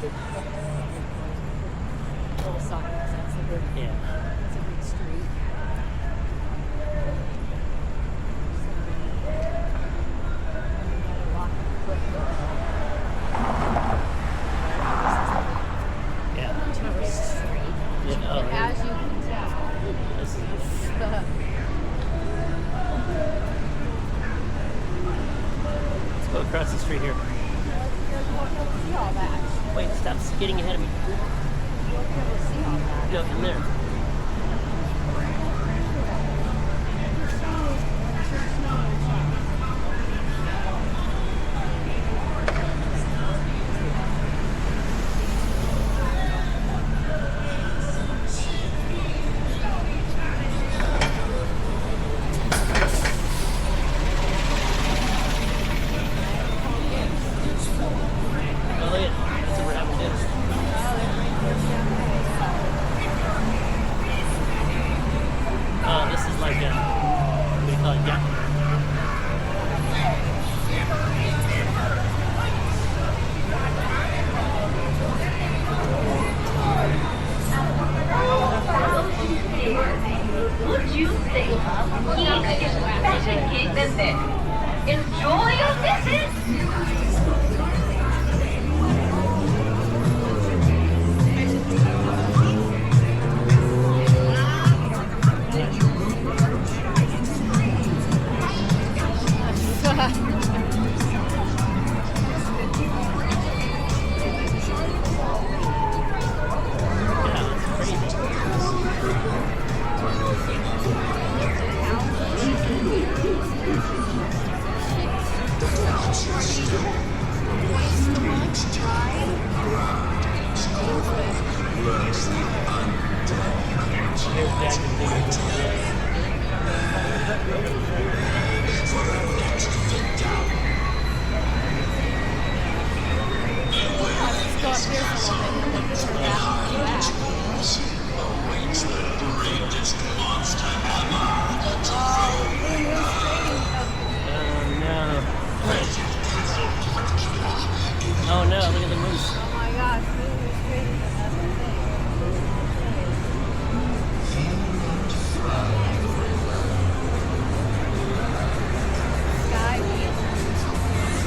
Little sign, 'cause that's a big, Yeah. it's a big street. Yeah. Tourist street. Yeah, oh, As you can tell. this is- Let's go across the street here. See all that. Wait, stop getting ahead of me. You'll be able to see all that. No, in there. Oh, look at that's what we're having dinner. Oh, this is like a, what do you call it? Yeah. Would you say he is better gig than this? Enjoy your visit! Yeah, it's crazy. Here's Jack and David. Let's go up here for a little bit and then turn back and go back. Oh no, look at the moose. Oh my gosh, Moon is creating another thing. Sky wheel.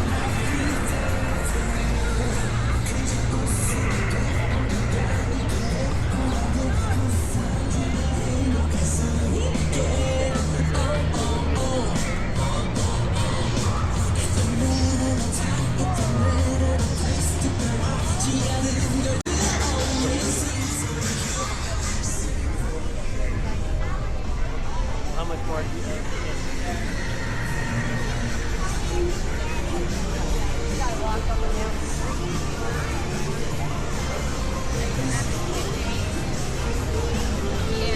How much more do you have? You gotta walk up and down the street.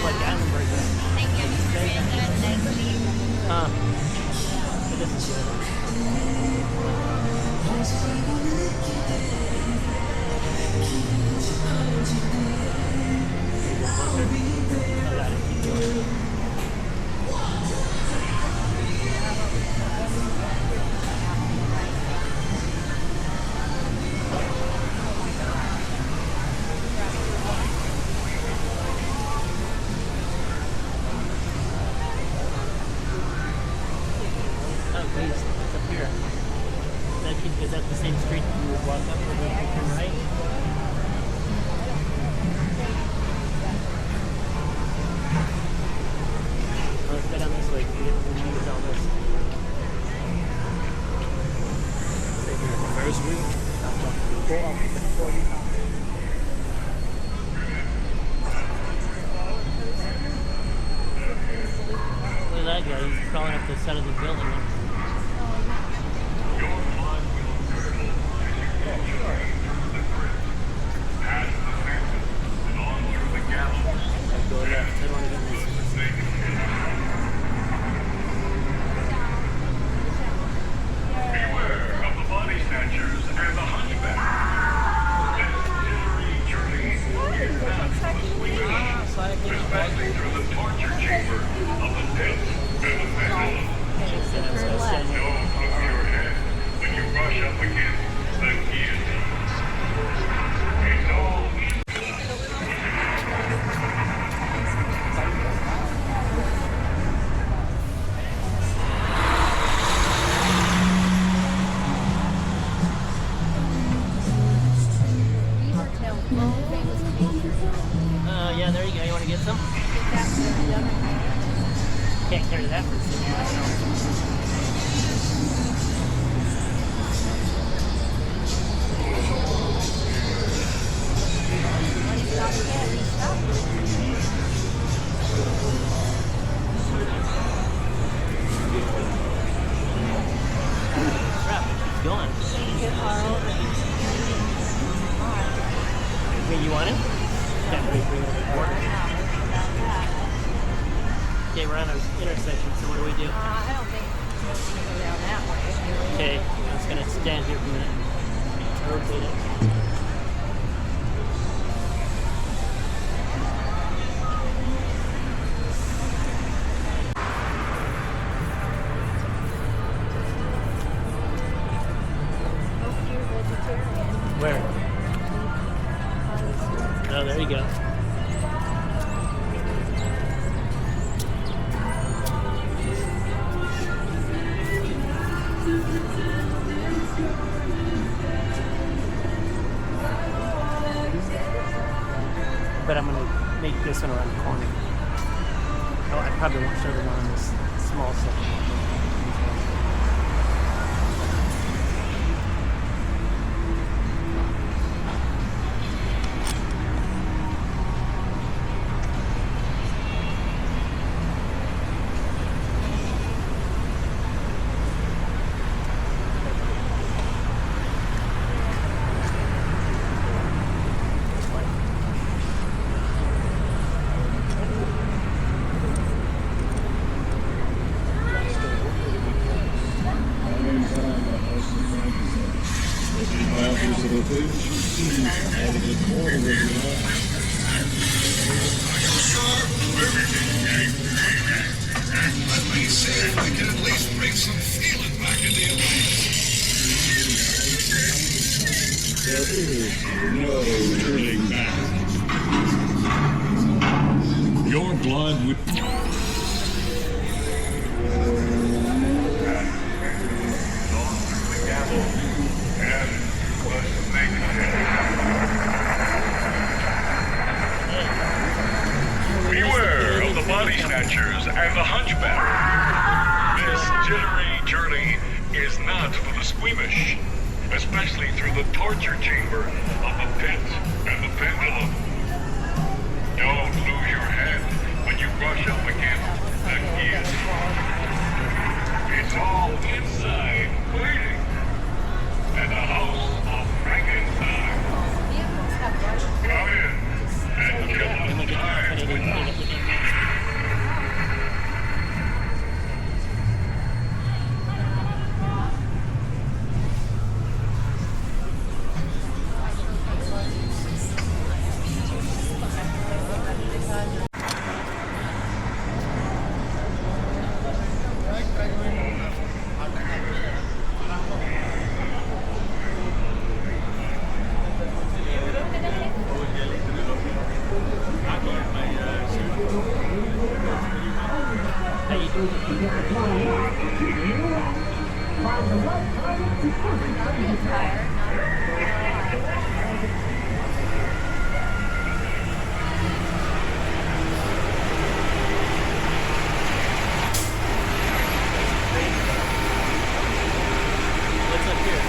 Like Gatlinburg. But this is good. I got it. Keep going. Oh, please, it's up here. Is that the same street that you would walk up or would you turn right? Let's go down this way. We get all this. Ferris wheel. Look at that guy. He's crawling up the side of the building. Go left. I don't want to get this. Beware of the body snatchers and the hunchback. This journey is not for the squeamish. We're passing through the torture chamber of the dead and the fabulous. World famous pastry. Oh, yeah, there you go. You want to get some? Get that for the oven. Can't carry that for 6 months. Stop candy, stop. Crap, it keeps going. Get far over. Wait, you want it? Yeah, bring it over the board. Okay, we're on an intersection, so what do we do? I don't think it's going to go down that way. Okay, I'm just gonna stand here for a minute. Rotate it. Hope you're vegetarian. Where? Oh, there you go. But I'm gonna make this one around the corner. Oh, I probably won't show the one on this small section. Let me see if I can at least bring some feeling back into your life. There is no turning back. You're blind with... Beware of the body snatchers and the hunchback. This jittery journey is not for the squeamish, especially through the torture chamber of the pit and the pendulum. Don't lose your head when you brush up against the guillotine. It's all inside waiting. And the house of Frankenstein. Vehicles have right. Come in and kill I'm gonna us get time but I with didn't us. think it. How you doing? What's up here?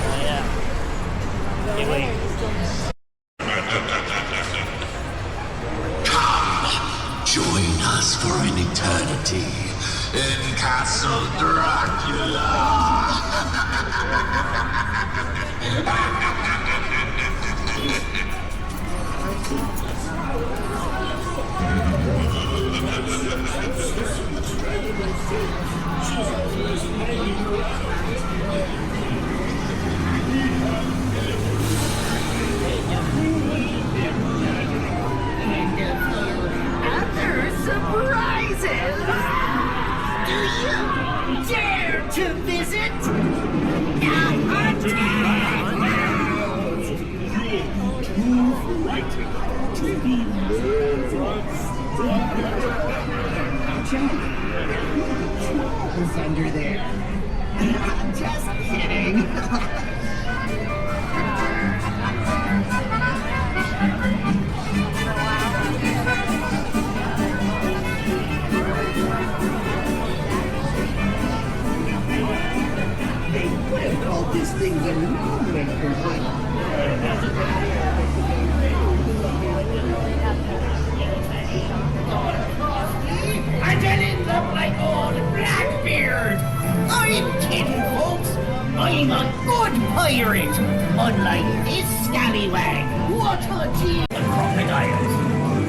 Oh, yeah. Hey, wait. Join us for an eternity in Castle Dracula. Other surprises! Do you dare to visit the haunted world? You're too frightened to be loved. giant trolls under there. Just kidding. They would have called this thing the movement complaint. And then ends up like old Blackbeard. I'm kidding, folks. I'm a good pirate, unlike this scallywag. What a team of crocodiles.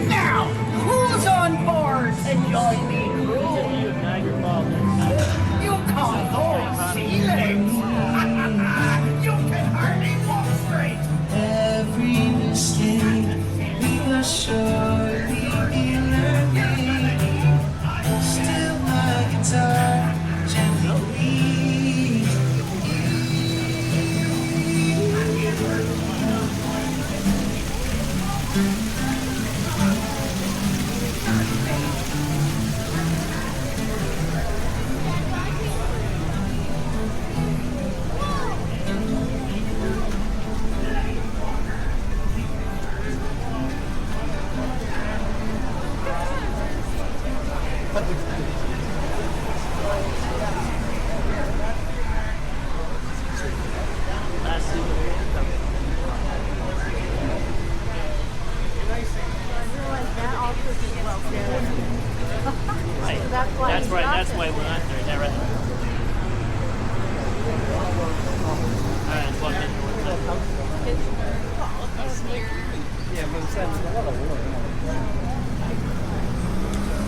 Now, who's on board to join me, crew? You call those sea legs? You can hardly walk straight. Every mistake we must surely be learning. Still my guitar gently. That's why we're not there. Is that right? Alright, let's walk in. It's Yeah, but it's a lot of work.